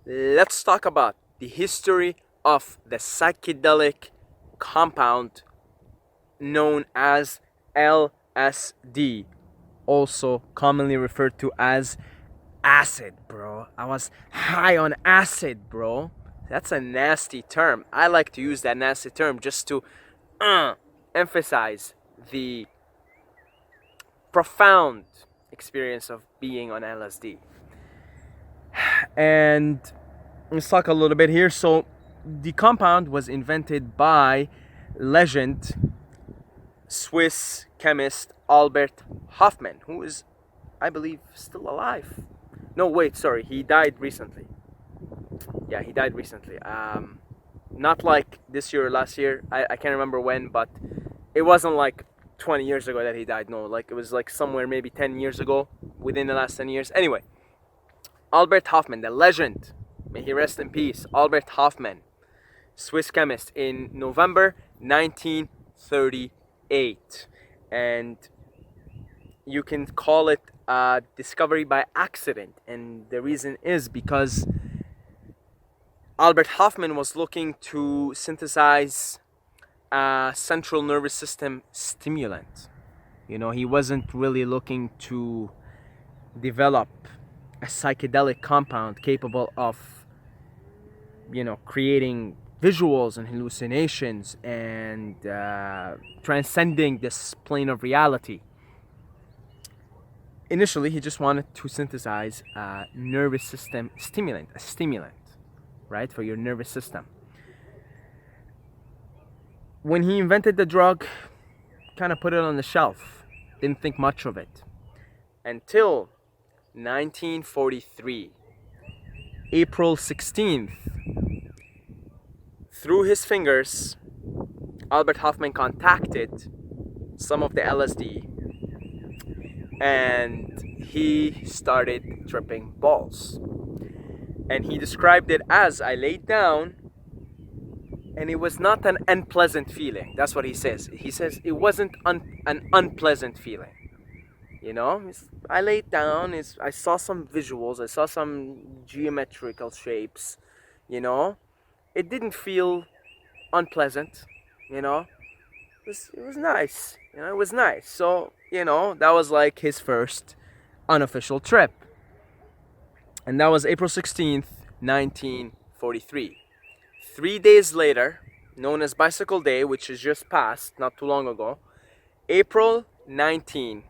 let's talk about the history of the psychedelic compound known as LSD, also commonly referred to as acid, bro. I was high on acid, bro. That's a nasty term. I like to use that nasty term just to uh, emphasize the profound experience of being on LSD. And let's talk a little bit here. So, the compound was invented by legend Swiss chemist Albert Hofmann, who is, I believe, still alive. No, wait, sorry, he died recently. Yeah, he died recently. Not like this year or last year. I can't remember when, but it wasn't like 20 years ago that he died. No, like it was like somewhere maybe 10 years ago, within the last 10 years. Anyway, Albert Hofmann, the legend, may he rest in peace. Albert Hofmann, Swiss chemist, in November 1938. And you can call it a discovery by accident. And the reason is because Albert Hofmann was looking to synthesize a central nervous system stimulant. You know, he wasn't really looking to develop a psychedelic compound capable of, creating visuals and hallucinations and transcending this plane of reality. Initially, he just wanted to synthesize a nervous system stimulant, right, for your nervous system. When he invented the drug, kind of put it on the shelf, didn't think much of it. Until 1943, April 16th, through his fingers, Albert Hofmann contacted some of the LSD and he started tripping balls. And he described it as, I laid down and it was not an unpleasant feeling. That's what he says. He says it wasn't an unpleasant feeling. I laid down, I saw some visuals, I saw some geometrical shapes, It didn't feel unpleasant, It was nice, it was nice. So, that was like his first unofficial trip. And that was April 16th, 1943. 3 days later, known as Bicycle Day, which is just passed not too long ago, April 19,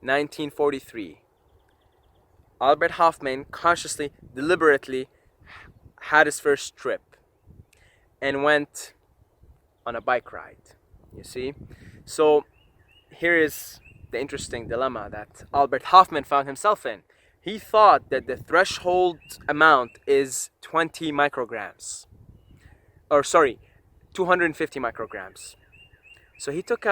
1943, Albert Hofmann consciously, deliberately had his first trip and went on a bike ride. You see? So here is the interesting dilemma that Albert Hofmann found himself in. He thought that the threshold amount is 20 micrograms. 250 micrograms. So he took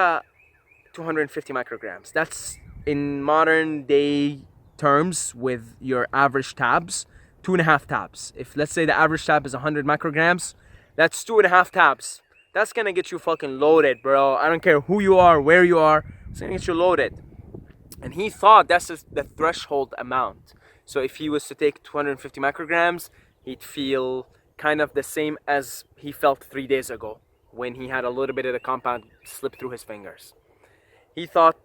250 micrograms. That's, in modern day terms, with your average tabs, 2.5 tabs. If, let's say, the average tab is 100 micrograms, that's 2.5 tabs. That's gonna get you fucking loaded, bro. I don't care who you are, where you are, it's gonna get you loaded. And he thought that's just the threshold amount. So if he was to take 250 micrograms, he'd feel kind of the same as he felt 3 days ago when he had a little bit of the compound slip through his fingers. He thought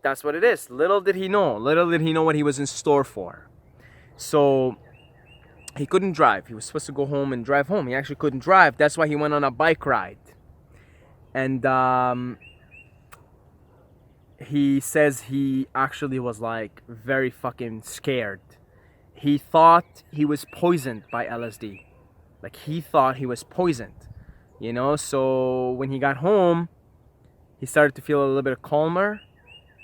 that's what it is. Little did he know what he was in store for. So he couldn't drive. He was supposed to go home and drive home. He actually couldn't drive. That's why he went on a bike ride. And he says he actually was like very fucking scared. He thought he was poisoned by LSD. Like, he thought he was poisoned, So when he got home, he started to feel a little bit calmer.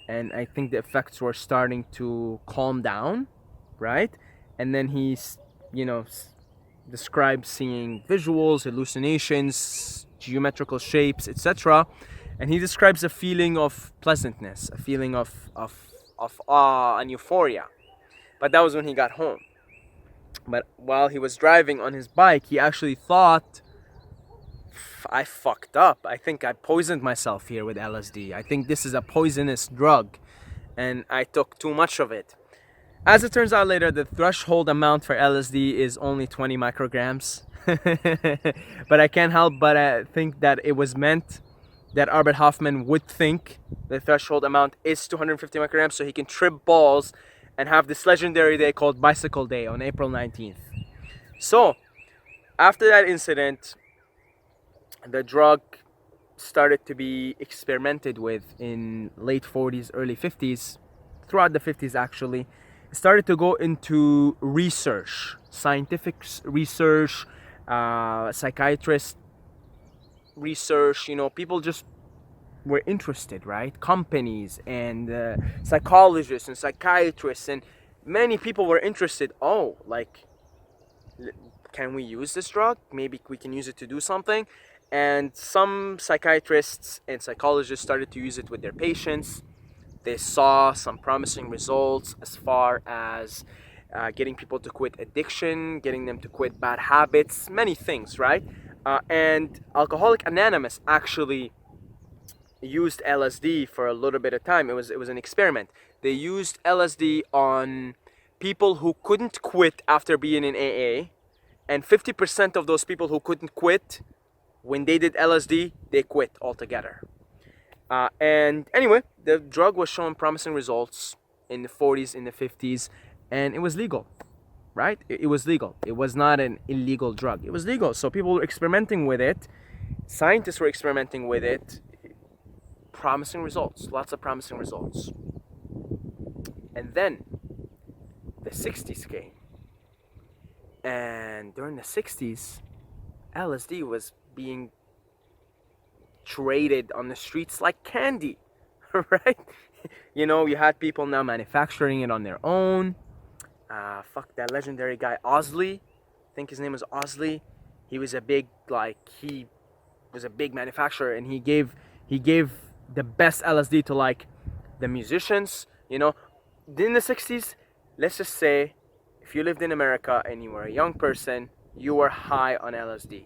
And I think the effects were starting to calm down, right? And then he, described seeing visuals, hallucinations, geometrical shapes, etc. And he describes a feeling of pleasantness, a feeling of awe and euphoria. But that was when he got home. But while he was driving on his bike, he actually thought, I fucked up. I think I poisoned myself here with LSD. I think this is a poisonous drug and I took too much of it. As it turns out later, the threshold amount for LSD is only 20 micrograms. But I can't help but think that it was meant that Albert Hoffman would think the threshold amount is 250 micrograms so he can trip balls and have this legendary day called Bicycle Day on April 19th. So, after that incident, the drug started to be experimented with in late 40s, early 50s, throughout the 50s actually. It started to go into research, scientific research, psychiatrist research. People just were interested, right? Companies and psychologists and psychiatrists and many people were interested. Oh, like, can we use this drug? Maybe we can use it to do something. And some psychiatrists and psychologists started to use it with their patients. They saw some promising results as far as getting people to quit addiction, getting them to quit bad habits, many things, right? And Alcoholics Anonymous actually used LSD for a little bit of time. It was an experiment. They used LSD on people who couldn't quit after being in AA, and 50% of those people who couldn't quit, when they did LSD, they quit altogether. And anyway, the drug was showing promising results in the 40s, in the 50s, and it was legal, right? It was legal. It was not an illegal drug. It was legal. So people were experimenting with it. Scientists were experimenting with it. Promising results, lots of promising results. And then the 60s came. And during the 60s, LSD was being traded on the streets like candy, right? You had people now manufacturing it on their own. Fuck that legendary guy, Osley. I think his name was Osley. He was a big manufacturer, and he gave the best LSD to like the musicians. In the 60s, let's just say, if you lived in America and you were a young person, you were high on LSD.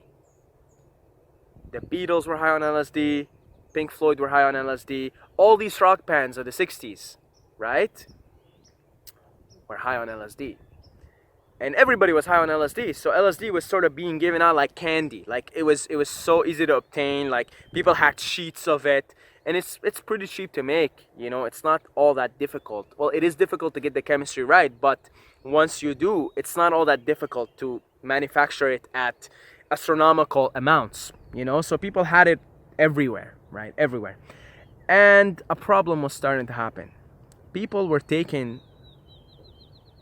The Beatles were high on LSD. Pink Floyd were high on LSD. All these rock bands of the 60s, right, were high on LSD. And everybody was high on LSD. So LSD was sort of being given out like candy. Like it was so easy to obtain. Like people had sheets of it. And it's pretty cheap to make. It's not all that difficult. Well, it is difficult to get the chemistry right, but once you do, it's not all that difficult to manufacture it at astronomical amounts. So people had it everywhere, right? Everywhere. And a problem was starting to happen. People were taking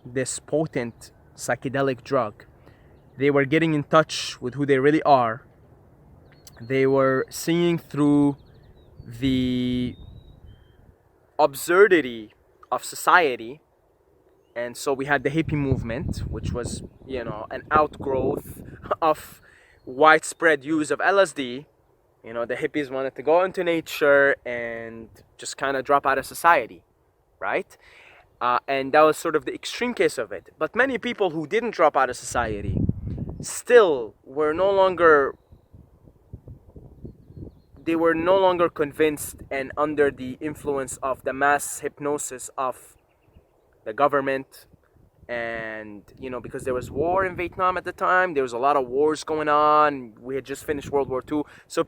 this potent psychedelic drug. They were getting in touch with who they really are. They were seeing through the absurdity of society. And so we had the hippie movement, which was, an outgrowth of widespread use of LSD. The hippies wanted to go into nature and just kind of drop out of society, right? And that was sort of the extreme case of it. But many people who didn't drop out of society still were no longer convinced and under the influence of the mass hypnosis of the government. And because there was war in Vietnam at the time, there was a lot of wars going on. We had just finished World War II. So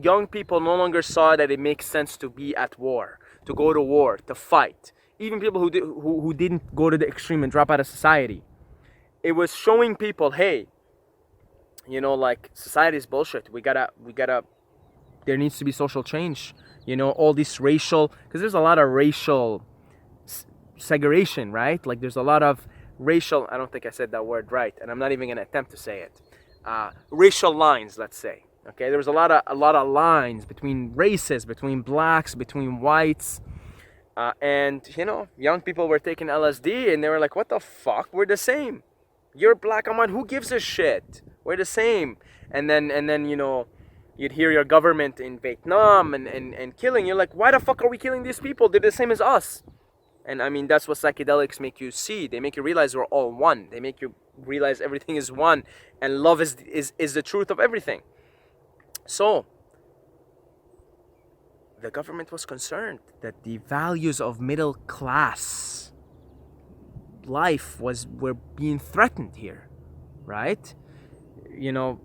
young people no longer saw that it makes sense to be at war, to go to war, to fight. Even people who didn't go to the extreme and drop out of society. It was showing people, hey, like, society is bullshit. We gotta, there needs to be social change. All this racial, because there's a lot of racial segregation, right? Like there's a lot of racial, I don't think I said that word right, and I'm not even gonna attempt to say it. Racial lines, let's say. Okay, there was a lot of lines between races, between blacks, between whites. And young people were taking LSD and they were like, what the fuck? We're the same. You're black, I'm white, who gives a shit? We're the same. And then you'd hear your government in Vietnam and killing. You're like, why the fuck are we killing these people? They're the same as us. And I mean, that's what psychedelics make you see. They make you realize we're all one. They make you realize everything is one. And love is the truth of everything. So, the government was concerned that the values of middle class life were being threatened here, right? You know,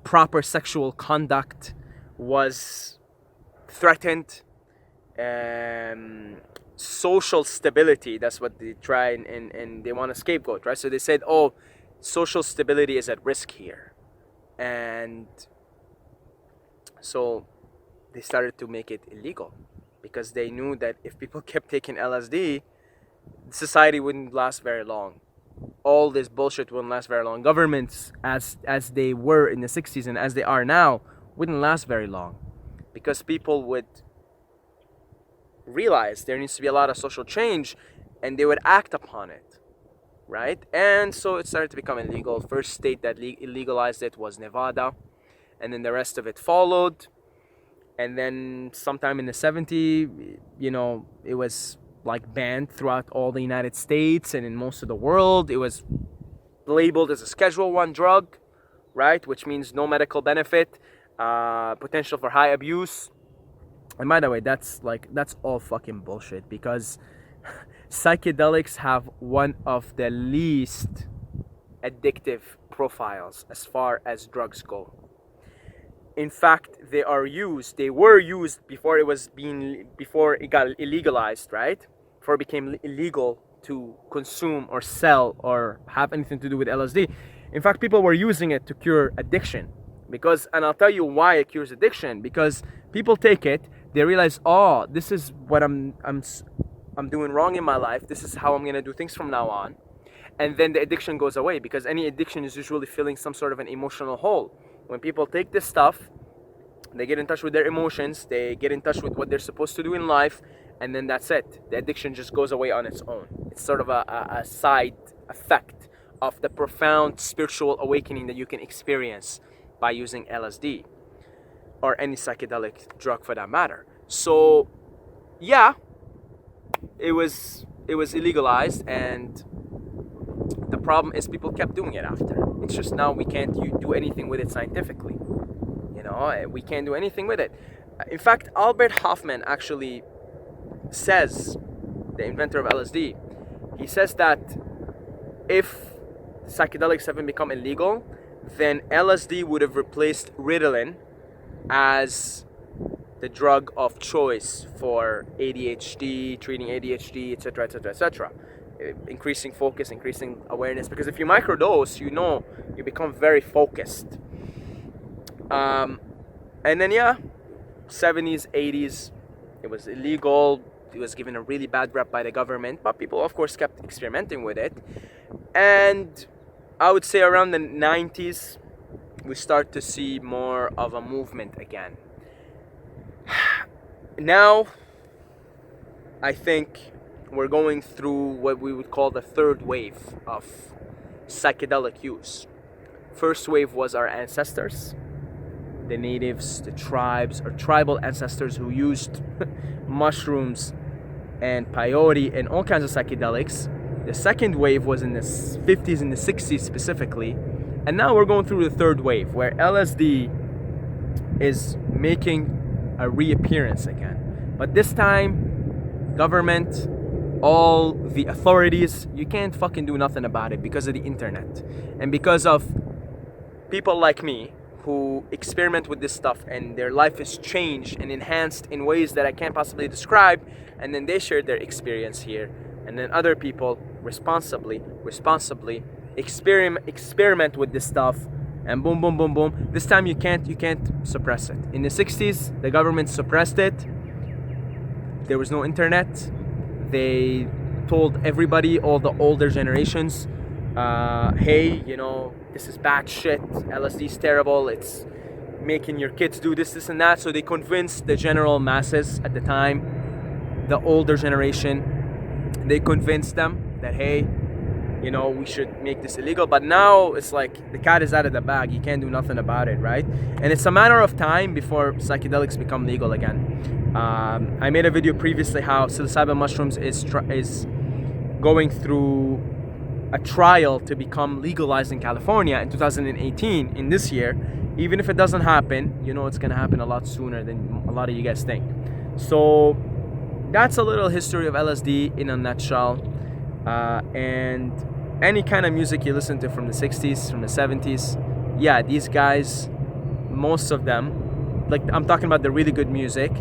proper sexual conduct was threatened. Social stability, that's what they try, and they want a scapegoat, right? So they said, oh, social stability is at risk here. And so they started to make it illegal, because they knew that if people kept taking LSD, society wouldn't last very long. All this bullshit wouldn't last very long. Governments, as they were in the 60s and as they are now, wouldn't last very long, because people would realize there needs to be a lot of social change, and they would act upon it, right? And so it started to become illegal. First state that legalized it was Nevada, and then the rest of it followed. And then sometime in the 70s, you know, it was like banned throughout all the United States and in most of the world. It was labeled as a Schedule 1 drug, right? Which means no medical benefit, potential for high abuse. And by the way, that's all fucking bullshit, because psychedelics have one of the least addictive profiles as far as drugs go. In fact, they were used before it got illegalized, right? Before it became illegal to consume or sell or have anything to do with LSD. In fact, people were using it to cure addiction. And I'll tell you why it cures addiction. Because people take it, they realize, oh, this is what I'm doing wrong in my life. This is how I'm gonna do things from now on. And then the addiction goes away, because any addiction is usually filling some sort of an emotional hole. When people take this stuff, they get in touch with their emotions, they get in touch with what they're supposed to do in life, and then that's it. The addiction just goes away on its own. It's sort of a side effect of the profound spiritual awakening that you can experience by using LSD or any psychedelic drug for that matter. So yeah, it was illegalized, and the problem is people kept doing it after. It's just now we can't do anything with it scientifically. You know, we can't do anything with it. In fact, Albert Hoffman actually says, the inventor of LSD, he says that if psychedelics haven't become illegal, then LSD would have replaced Ritalin as the drug of choice for ADHD, treating ADHD, etc., etc., etc. Increasing focus, increasing awareness. Because if you microdose, you know, you become very focused. And then 70s, 80s, it was illegal. It was given a really bad rep by the government, but people, of course, kept experimenting with it. And I would say around the 90s, we start to see more of a movement again. Now, I think we're going through what we would call the third wave of psychedelic use. First wave was our ancestors, the natives, the tribes, or tribal ancestors who used mushrooms and peyote and all kinds of psychedelics. The second wave was in the 50s and the 60s specifically. And now we're going through the third wave, where LSD is making a reappearance again. But this time, government, all the authorities, you can't fucking do nothing about it because of the internet. And because of people like me who experiment with this stuff, and their life is changed and enhanced in ways that I can't possibly describe, and then they share their experience here, and then other people responsibly experiment with this stuff, and boom, boom, boom, boom. This time you can't suppress it. In the 60s, the government suppressed it. There was no internet. They told everybody, all the older generations, hey, you know, this is bad shit. LSD is terrible. It's making your kids do this and that. So they convinced the general masses at the time, the older generation, they convinced them that, hey, you know, we should make this illegal. But now it's like the cat is out of the bag. You can't do nothing about it, right? And it's a matter of time before psychedelics become legal again. I made a video previously how psilocybin mushrooms is going through a trial to become legalized in California in 2018, in this year. Even if it doesn't happen, you know it's gonna happen a lot sooner than a lot of you guys think. So that's a little history of LSD in a nutshell. And any kind of music you listen to from the 60s, from the 70s, yeah, these guys, most of them, like I'm talking about the really good music,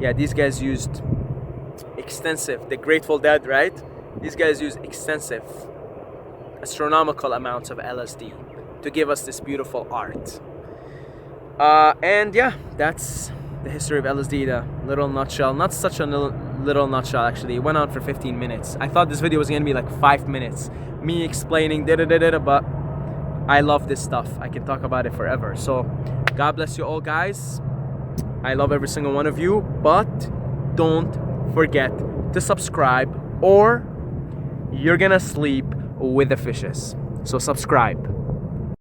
yeah, these guys used extensive, the Grateful Dead, right? These guys used extensive, astronomical amounts of LSD to give us this beautiful art. And yeah, that's the history of LSD, the little nutshell. Not such a little nutshell, actually. It went on for 15 minutes. I thought this video was gonna be like 5 minutes, me explaining da-da-da-da, but I love this stuff. I can talk about it forever. So God bless you all, guys. I love every single one of you, but don't forget to subscribe or you're gonna sleep with the fishes. So subscribe.